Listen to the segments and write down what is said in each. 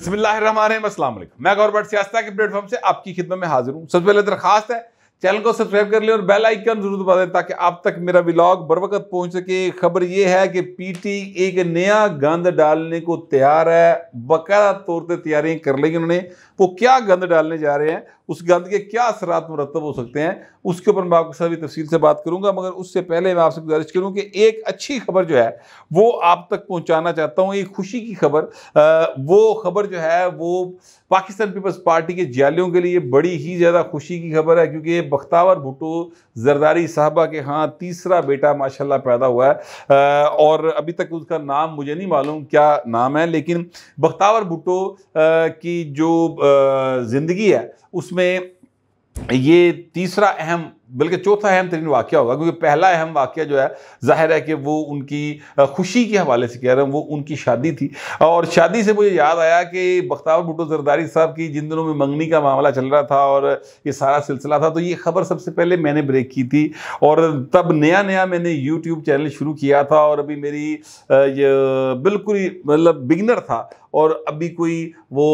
बिस्मिल्लाहिर्रहमानिर्रहीम, अस्सलाम वालेकुम। मैं गौर भट्ट सियासत के प्लेटफॉर्म से आपकी खिदमत में हाजिर हूँ। सबसे पहले दरखास्त है, चैनल को सब्सक्राइब कर लें और बेल आइकन जरूर दबा दें ताकि आप तक मेरा व्लॉग बर वक्त पहुंच सके। खबर यह है कि पीटी एक नया गंद डालने को तैयार है, बाकायदा तौर पर तैयारियां कर ली उन्होंने। वो क्या गंद डालने जा रहे हैं, उस गंद के क्या असरात मुरतब हो सकते हैं, उसके ऊपर मैं आपके साथ भी तफसील से बात करूंगा। मगर उससे पहले मैं आपसे गुजारिश करूं कि एक अच्छी खबर जो है वो आप तक पहुंचाना चाहता हूं, एक खुशी की खबर। वो खबर जो है वो पाकिस्तान पीपल्स पार्टी के जालियों के लिए बड़ी ही ज़्यादा खुशी की खबर है, क्योंकि बख्तावर भुट्टो जरदारी साहबा के यहाँ तीसरा बेटा माशाल्लाह पैदा हुआ है। और अभी तक उसका नाम मुझे नहीं मालूम क्या नाम है, लेकिन बख्तावर भुट्टो की जो ज़िंदगी है उसमें ये तीसरा अहम बल्कि चौथा अहम तरीन वाक़या होगा। क्योंकि पहला अहम वाक़या जो है ज़ाहिर है कि वो उनकी खुशी के हवाले से कह रहा हूँ, वो उनकी शादी थी। और शादी से मुझे याद आया कि बख्तावर भुट्टो जरदारी साहब की जिन दिनों में मंगनी का मामला चल रहा था और ये सारा सिलसिला था, तो ये खबर सबसे पहले मैंने ब्रेक की थी। और तब नया नया मैंने यूट्यूब चैनल शुरू किया था और अभी मेरी ये बिल्कुल ही मतलब बिगिनर था। और अभी कोई वो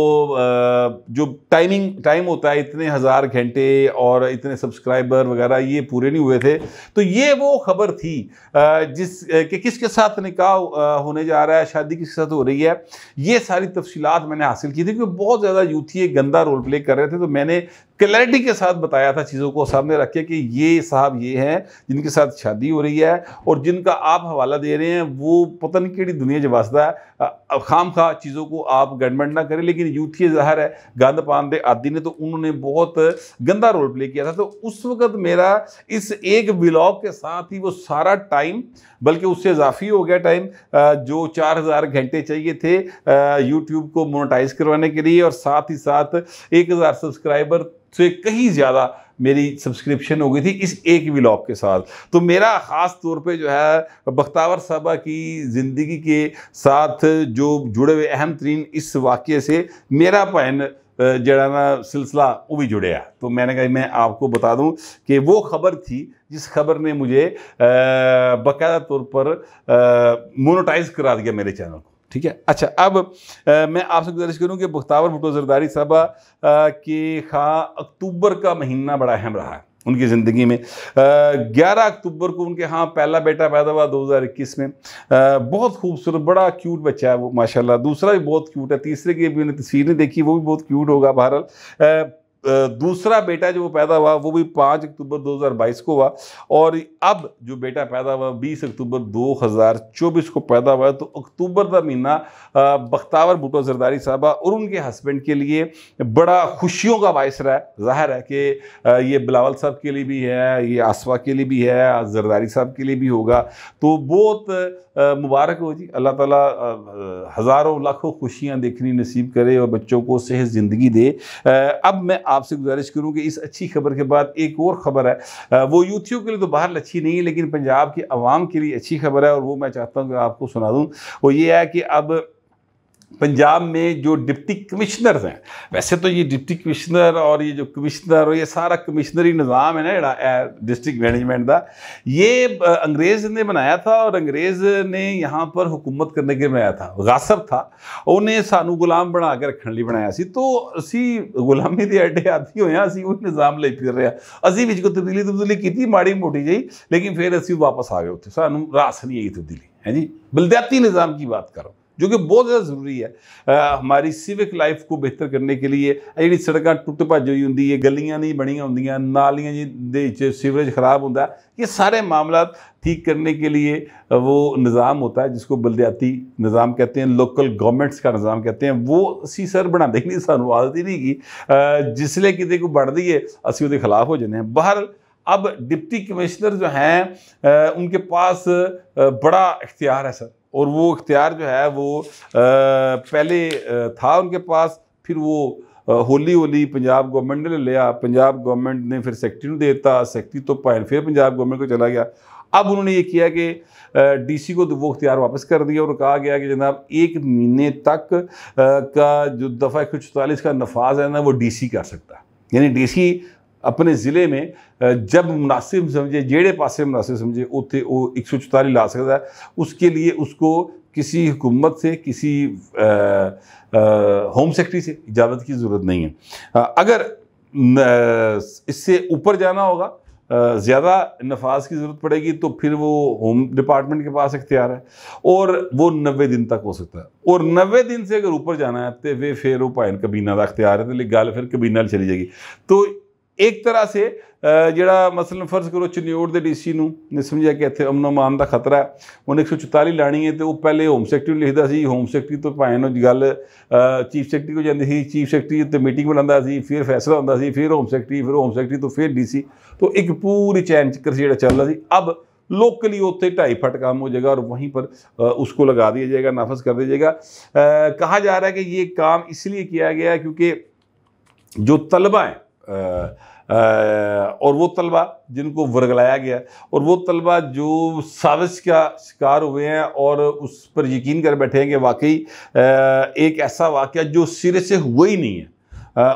जो टाइम होता है, इतने हज़ार घंटे और इतने सब्सक्राइबर वगैरह ये पूरे नहीं हुए थे। तो ये वो खबर थी कि किसके साथ निकाह होने जा रहा है, शादी किसके साथ हो रही है, ये सारी तफसीलात मैंने हासिल की थी। क्योंकि बहुत ज़्यादा यूथी गंदा रोल प्ले कर रहे थे, तो मैंने क्लैरिटी के साथ बताया था चीज़ों को सामने रख के कि ये साहब ये हैं जिनके साथ शादी हो रही है और जिनका आप हवाला दे रहे हैं वो पता नहीं केड़ी दुनिया जवासदा है। खाम खा चीज़ों को आप गड़बड़ ना करें। लेकिन यूथी ज़ाहिर है गंद पान दे आदि ने, तो उन्होंने बहुत गंदा रोल प्ले किया था। तो उस वक्त मेरा इस एक व्लॉग के साथ ही वो सारा टाइम, बल्कि उससे इजाफी हो गया टाइम, जो 4000 घंटे चाहिए थे यूट्यूब को मोनेटाइज करवाने के लिए, और साथ ही साथ 1000 सब्सक्राइबर से कहीं ज़्यादा मेरी सब्सक्रिप्शन हो गई थी इस एक व्लॉग के साथ। तो मेरा ख़ास तौर पे जो है बख्तावर साहबा की ज़िंदगी के साथ जो जुड़े हुए अहम तरीन इस वाक़े से मेरा पैन जड़ा ना सिलसिला वो भी जुड़े। तो मैंने कहा मैं आपको बता दूं कि वो खबर थी जिस खबर ने मुझे बाकायदा तौर पर मोनेटाइज करा दिया मेरे चैनल को। ठीक है, अच्छा अब मैं आपसे गुजारिश करूं कि बख्तावर भुट्टो जरदारी साहबा के हाँ अक्टूबर का महीना बड़ा अहम रहा है उनकी ज़िंदगी में। 11 अक्टूबर को उनके यहाँ पहला बेटा पैदा हुआ 2021 में। बहुत खूबसूरत बड़ा क्यूट बच्चा है वो माशाल्लाह। दूसरा भी बहुत क्यूट है, तीसरे की भी तस्वीर नहीं देखी, वो भी बहुत क्यूट होगा। बहरहाल दूसरा बेटा जो वो पैदा हुआ वो भी 5 अक्टूबर 2022 को हुआ। और अब जो बेटा पैदा हुआ 20 अक्टूबर 2024 को पैदा हुआ। तो अक्टूबर का महीना बख्तावर भुट्टो जरदारी साहबा और उनके हस्बैंड के लिए बड़ा खुशियों का बायस रहा है। ज़ाहिर है कि ये बिलावल साहब के लिए भी है, ये आसवा के लिए भी है, जरदारी साहब के लिए भी होगा। तो बहुत मुबारक हो जी, अल्लाह ताला हज़ारों लाखों खुशियाँ देखनी नसीब करे और बच्चों को सेहत ज़िंदगी दे। अब मैं आपसे गुजारिश करूं कि इस अच्छी खबर के बाद एक और ख़बर है, वो यूथियों के लिए तो बाहर अच्छी नहीं है लेकिन पंजाब की आवाम के लिए अच्छी खबर है, और वो मैं चाहता हूं कि आपको सुना दूं। वो ये है कि अब पंजाब में जो डिप्टी कमिश्नर्स हैं, वैसे तो ये डिप्टी कमिश्नर और ये जो कमिश्नर और ये सारा कमिश्नरी निज़ाम है ना डिस्ट्रिक्ट मैनेजमेंट का, ये अंग्रेज़ ने बनाया था और अंग्रेज़ ने यहाँ पर हुकूमत करने के लिए बनाया था। गासब था, उन्हें सानू गुलाम बना के रखने लिए बनाया सी। तो असी गुलामी के अड्डे आदि होए, असी वो निज़ाम ले फिर रहे हैं। असी विच कोई तब्दीली की माड़ी मोटी जी, लेकिन फिर असी वापस आ गए उत्थे, सानू रास नहीं आई तब्दीली है जी। बलदियाती निज़ाम की बात करो जो कि बहुत ज़्यादा ज़रूरी है हमारी सिविक लाइफ को बेहतर करने के लिए। जी सड़क टुट भज हुई होंगी है, गलियां नहीं बनिया होंदियां, नालियां जी सीवरेज खराब होंदा, ये सारे मामला ठीक करने के लिए वो निज़ाम होता है जिसको बलदियाती निज़ाम कहते हैं, लोकल गवर्नमेंट्स का निज़ाम कहते हैं। वो असी सर बनाते ही नहीं, सानू आदत ही नहीं की जिसले किसी को बढ़ दी है असी उसके खिलाफ हो जाने हैं। बाहर अब डिप्टी कमिश्नर जो हैं उनके पास बड़ा इख्तियार है सर, और वो इख्तियार जो है वो पहले था उनके पास, फिर वो हौली हौली पंजाब गवर्नमेंट ने ले लिया, पंजाब गवर्नमेंट ने फिर सैकटरी को दे दिता, सैकटरी तो भाई फिर पंजाब गवर्नमेंट को चला गया। अब उन्होंने ये किया कि डीसी को वो इख्तियार वापस कर दिया और कहा गया कि जनाब 1 महीने तक का जो दफ़ा 144 का नफाज है ना वो डीसी कर सकता है। यानी डीसी अपने ज़िले में जब मुनासिब समझे, जेड़े पासे मुनासिब समझे उत्थे वो 144 ला सकता है। उसके लिए उसको किसी हुकूमत से, किसी होम सेक्रेटरी से इजाज़त की ज़रूरत नहीं है। अगर इससे ऊपर जाना होगा, ज़्यादा नफाज की ज़रूरत पड़ेगी, तो फिर वो होम डिपार्टमेंट के पास इख्तियार है और वो 90 दिन तक हो सकता है। और 90 दिन से अगर ऊपर जाना है तो वे फिर वो भाई कबीना का इख्तियार है, तो गल फिर कबीना चली जाएगी। तो एक तरह से ਜਿਹੜਾ मसलन फर्ज करो चन्योड़ के DC ने समझा कि इतने अमन अमान का खतरा है, उन्हें 144 लानी है, तो वो पहले होम सैकटरी लिखता सी, होम सैकटरी तो भाएं गल चीफ सैकटरी को जाती सी, चीफ सैकटरी उत्ते मीटिंग बुलाता सी, फिर फैसला होता सी, फिर होम सैकटरी तो फिर DC, तो एक पूरी चैन चक्कर से चल रहा सी। अब लोकली उत्थे 2.5 फट काम हो जाएगा और वहीं पर उसको लगा दिया जाएगा, नाफज कर दिया जाएगा। कहा जा रहा है कि ये काम इसलिए किया गया है क्योंकि जो तलबा हैं और वो तलबा जिनको वर्गलाया गया और वो तलबा जो साजिश का शिकार हुए हैं और उस पर यकीन कर बैठे हैं कि वाकई एक ऐसा वाक़या जो सिरे से हुआ ही नहीं है,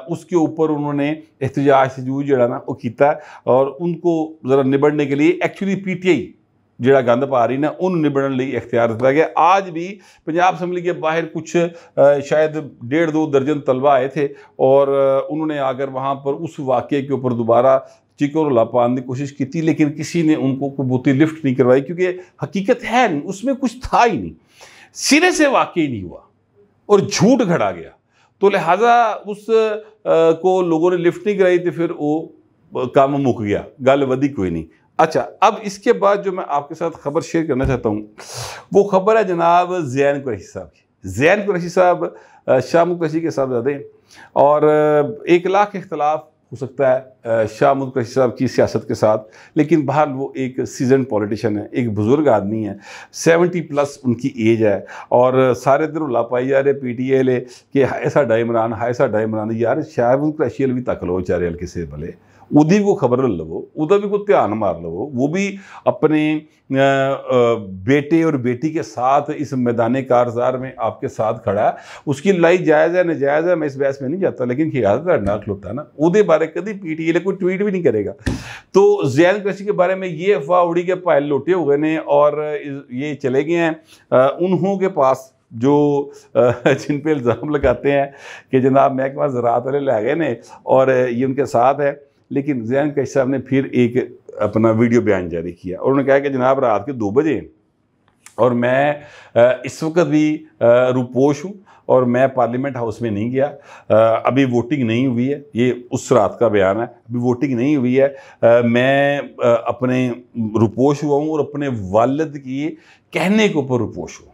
उसके ऊपर उन्होंने एहतजाज सजूज जड़ा ना वो किया और उनको ज़रा निबड़ने के लिए एक्चुअली PTI जिहड़ा गंद पा रही ना उन्होंने निबड़न लिए इख्तियार दिया गया। आज भी पंजाब असम्बली के बाहर कुछ शायद 1.5-2 दर्जन तलबा आए थे और उन्होंने आकर वहाँ पर उस वाक़े के ऊपर दोबारा चीखो रौला पाने की कोशिश की थी, लेकिन किसी ने उनको कोई बहुती लिफ्ट नहीं करवाई क्योंकि हकीकत है नहीं, उसमें कुछ था ही नहीं, सिरे से वाकई नहीं हुआ और झूठ खड़ा गया। तो लिहाजा उस को लोगों ने लिफ्ट नहीं कराई तो फिर वो काम मुक गया, गल वधी कोई नहीं। अच्छा, अब इसके बाद जो मैं आपके साथ खबर शेयर करना चाहता हूँ वो खबर है जनाब ज़ैन कुरैशी साहब की। ज़ैन कुरैशी साहब शाह मुहम्मद कुरैशी के साहबजादे हैं और 1 लाख इख्तलाफ हो सकता है शाह मुहम्मद कुरैशी साहब की सियासत के साथ, लेकिन बहरहाल वो एक सीजन पॉलिटिशियन है, एक बुज़ुर्ग आदमी है, 70+ उनकी एज है और सारे दिन रौला पाई जा रहे PTI ले कि हाय साडा इमरान, हाय साडा इमरान। यार शाह मुहम्मद कुरैशी अल भी तक लो बेचारे, हल किसी भले उदी भी को खबर लवो, उदा भी को ध्यान मार लवो। वो भी अपने बेटे और बेटी के साथ इस मैदान कारज़ार में आपके साथ खड़ा है। उसकी लड़ाई जायज़ है नजायज़ है, मैं इस बहस में नहीं जाता, लेकिन ख्याल ना खलोता ना उदे बारे कभी PTI कोई ट्वीट भी नहीं करेगा। तो ज़ैन कुरैशी के बारे में ये अफवाह उड़ी के पायल लोटे हो गए ने और ये चले गए हैं उन्हों के पास जो जिन पे इल्ज़ाम लगाते हैं कि जनाब महकमा ज़राअत वाले ले गए ने और ये उनके साथ है। लेकिन ज़ैन कुरैशी साहब ने फिर एक अपना वीडियो बयान जारी किया और उन्होंने कहा कि जनाब रात के 2 बजे और मैं इस वक्त भी रुपोश हूँ और मैं पार्लियामेंट हाउस में नहीं गया, अभी वोटिंग नहीं हुई है। ये उस रात का बयान है, अभी वोटिंग नहीं हुई है, मैं अपने रुपोश हुआ हूँ और अपने वालिद की कहने के ऊपर रुपोश हूँ।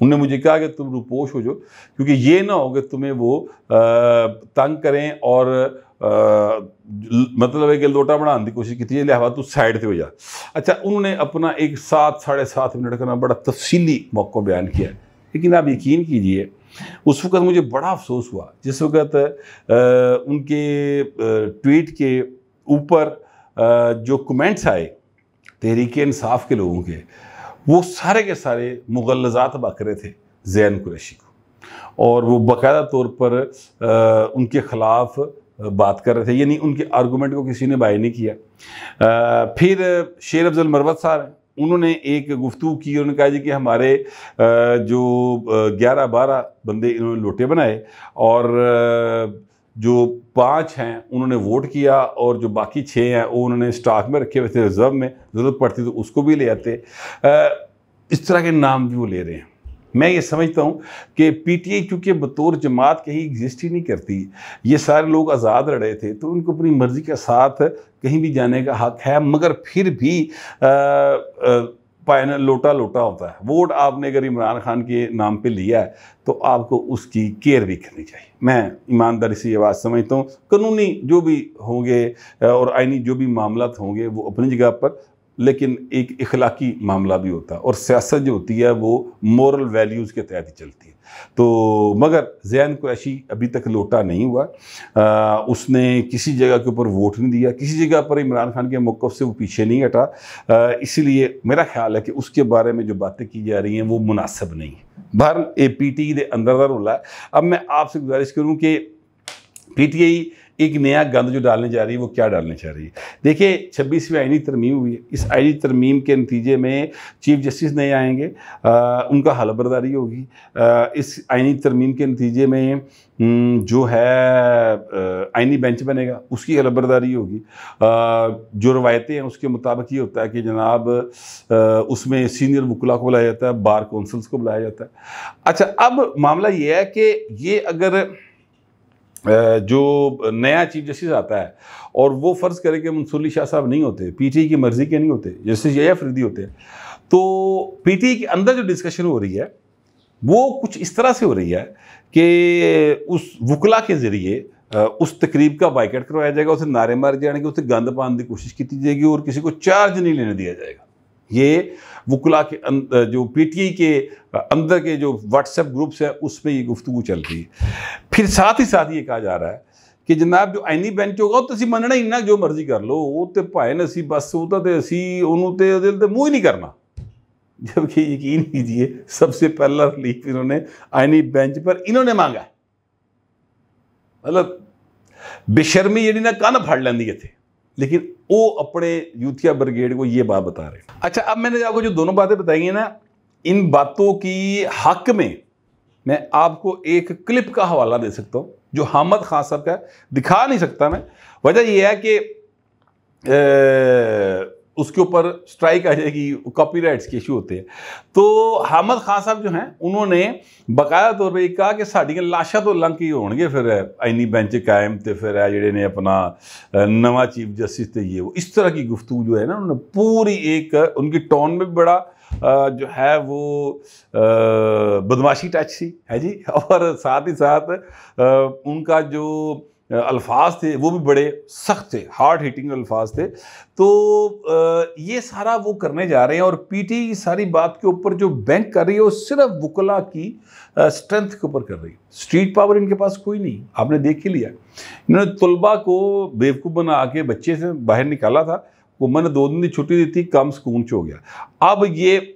उन्होंने मुझे कहा कि तुम रुपोश हो जो, क्योंकि ये ना हो कि तुम्हें वो तंग करें और मतलब एक लोटा बनाने की कोशिश की थी, लिहाजा तू साइड पे हो जा। अच्छा, उन्होंने अपना एक 7-7.5 मिनट का बड़ा तफसीली मौका बयान किया, लेकिन आप यकीन कीजिए उस वक़्त मुझे बड़ा अफसोस हुआ जिस वक़्त उनके ट्वीट के ऊपर जो कमेंट्स आए तहरीक इंसाफ के लोगों के, वो सारे के सारे मुग़ल्लज़ात बक रहे थे ज़ैन कुरैशी को और वो बाकायदा तौर पर उनके ख़िलाफ़ बात कर रहे थे, यानी उनके आर्गूमेंट को किसी ने बाय नहीं किया। फिर शेर अफजल मरवत साहब हैं, उन्होंने एक गुफ्तगू की, उन्होंने कहा जी कि हमारे जो 11-12 बंदे इन्होंने लोटे बनाए और जो 5 हैं उन्होंने वोट किया और जो बाकी 6 हैं वो उन्होंने स्टॉक में रखे हुए थे, रिजर्व में, ज़रूरत पड़ती तो उसको भी ले आते। इस तरह के नाम भी वो ले रहे हैं। मैं ये समझता हूँ कि PTI चूँकि बतौर जमात कहीं एग्जिस्ट ही नहीं करती, ये सारे लोग आज़ाद लड़े थे तो उनको अपनी मर्ज़ी के साथ कहीं भी जाने का हक़ है, मगर फिर भी पायना लोटा लोटा होता है। वोट आपने अगर इमरान खान के नाम पे लिया है तो आपको उसकी केयर भी करनी चाहिए। मैं ईमानदारी से ये बात समझता हूँ। कानूनी जो भी होंगे और आइनी जो भी मामलात होंगे वो अपनी जगह पर, लेकिन एक इखलाकी मामला भी होता है और सियासत जो होती है वो मोरल वैल्यूज़ के तहत ही चलती है। तो मगर ज़ैन कुरैशी अभी तक लोटा नहीं हुआ, उसने किसी जगह के ऊपर वोट नहीं दिया, किसी जगह पर इमरान खान के मौक़िफ़ से वो पीछे नहीं हटा, इसीलिए मेरा ख्याल है कि उसके बारे में जो बातें की जा रही हैं वो मुनासिब नहीं है। बहरहाल PTI के अंदर का रोला है। अब मैं आपसे गुजारिश करूँ कि PTI एक नया गंद जो डालने जा रही है वो क्या डालने जा रही है। देखिए 26वीं आईनी तरमीम हुई है, इस आईनी तरमीम के नतीजे में चीफ जस्टिस नए आएंगे, उनका हलबरदारी होगी। इस आईनी तरमीम के नतीजे में जो है आईनी बेंच बनेगा, उसकी हलबरदारी होगी। जो रवायतें हैं उसके मुताबिक ये होता है कि जनाब उसमें सीनियर वकला को बुलाया जाता है, बार कौंसल्स को बुलाया जाता है। अच्छा, अब मामला ये है कि ये अगर जो नया चीफ जस्टिस आता है और वो फ़र्ज़ करे कि मंसूर अली शाह साहब नहीं होते, पीटीआई की मर्ज़ी के नहीं होते, जस्टिस यही अफरीदी होते हैं, तो पीटीआई के अंदर जो डिस्कशन हो रही है वो कुछ इस तरह से हो रही है कि उस वकला के ज़रिए उस तकरीब का बाइकआउट करवाया जाएगा, उसे नारे मारे जाएंगे, उसे गंद पाने की कोशिश की जाएगी और किसी को चार्ज नहीं लेने दिया जाएगा। ये वकला के जो पीटीआई के अंदर के जो व्हाट्सएप ग्रुप्स है उसमें ये गुफ्तगू चल रही है। फिर साथ ही साथ ये कहा जा रहा है कि जनाब जो आईनी बेंच होगा तो असी मनना ही ना, जो मर्जी कर लो, वो तो भाए ना, बस वो तो असी उन्होंने दिल ते मुँह ही नहीं करना। जबकि यकीन कीजिए सबसे पहला रिलीफ इन्होंने आईनी बेंच पर इन्होंने मांगा, मतलब बेशर्मी जी ना कन फड़ लेंदी थे, लेकिन वो अपने यूथिया ब्रिगेड को ये बात बता रहे। अच्छा, अब मैंने आपको जो दोनों बातें बताई हैं ना, इन बातों की हक में मैं आपको एक क्लिप का हवाला दे सकता हूँ जो हामिद खान साहब का, दिखा नहीं सकता मैं, वजह यह है कि उसके ऊपर स्ट्राइक आ जाएगी, कॉपीराइट्स के इशू होते हैं। तो हामिद खान साहब जो हैं उन्होंने बकाया तौर पर कहा कि साड़ियाँ लाशा तो लंघ के होंगे फिर आईनी बेंच कायम, तो फिर जेडे ने अपना नवा चीफ जस्टिस थे ये वो, इस तरह की गुफ्तगू जो है ना उन्होंने पूरी एक, उनकी टोन में भी बड़ा जो है वो बदमाशी टच सी है जी, और साथ ही साथ उनका जो अल्फाज थे वो भी बड़े सख्त थे, हार्ड हिटिंग अल्फाज थे। तो ये सारा वो करने जा रहे हैं और पीटी की सारी बात के ऊपर जो बैंक कर रही है वो सिर्फ वकला की स्ट्रेंथ के ऊपर कर रही है। स्ट्रीट पावर इनके पास कोई नहीं, आपने देख ही लिया। इन्होंने तलबा को बेवकूफ़ बना के बच्चे से बाहर निकाला था, वो मैंने 2 दिन की छुट्टी दी थी, कम स्कून हो गया। अब ये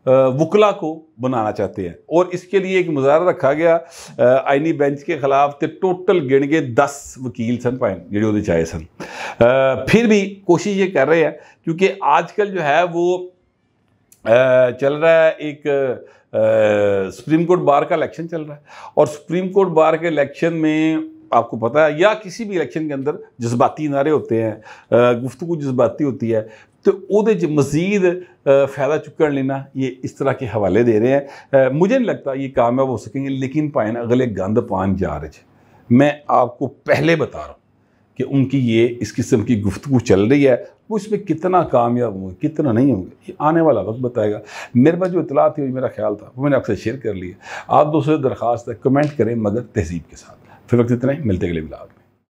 वकला को बनाना चाहते हैं और इसके लिए एक मुजाहरा रखा गया आईनी बेंच के खिलाफ, तो टोटल गिन के 10 वकील सन पाए जो चाहे सन। फिर भी कोशिश ये कर रहे हैं क्योंकि आजकल जो है वो चल रहा है एक सुप्रीम कोर्ट बार का इलेक्शन चल रहा है, और सुप्रीम कोर्ट बार के इलेक्शन में आपको पता है, या किसी भी इलेक्शन के अंदर जज्बाती नारे होते हैं, गुफ्तगू जज्बाती होती है, तो वो मज़ीद फ़ायदा चुकन लेना ये इस तरह के हवाले दे रहे हैं। मुझे नहीं लगता ये कामयाब हो सकेंगे, लेकिन पाए ना अगले गंद पान जा रहे। मैं आपको पहले बता रहा हूँ कि उनकी ये इस किस्म की गुफ्तगू चल रही है, वो इसमें कितना कामयाब होंगे कितना नहीं होंगे ये आने वाला वक्त बताएगा। मेरे पास जो इतला थी, मेरा ख्याल था, वो मैंने आपसे शेयर कर लिया। आप दोस्तों से दरख्वास्त है, कमेंट करें मगर तहजीब के साथ। फिर वक्त इतना ही, मिलते अगले व्लॉग।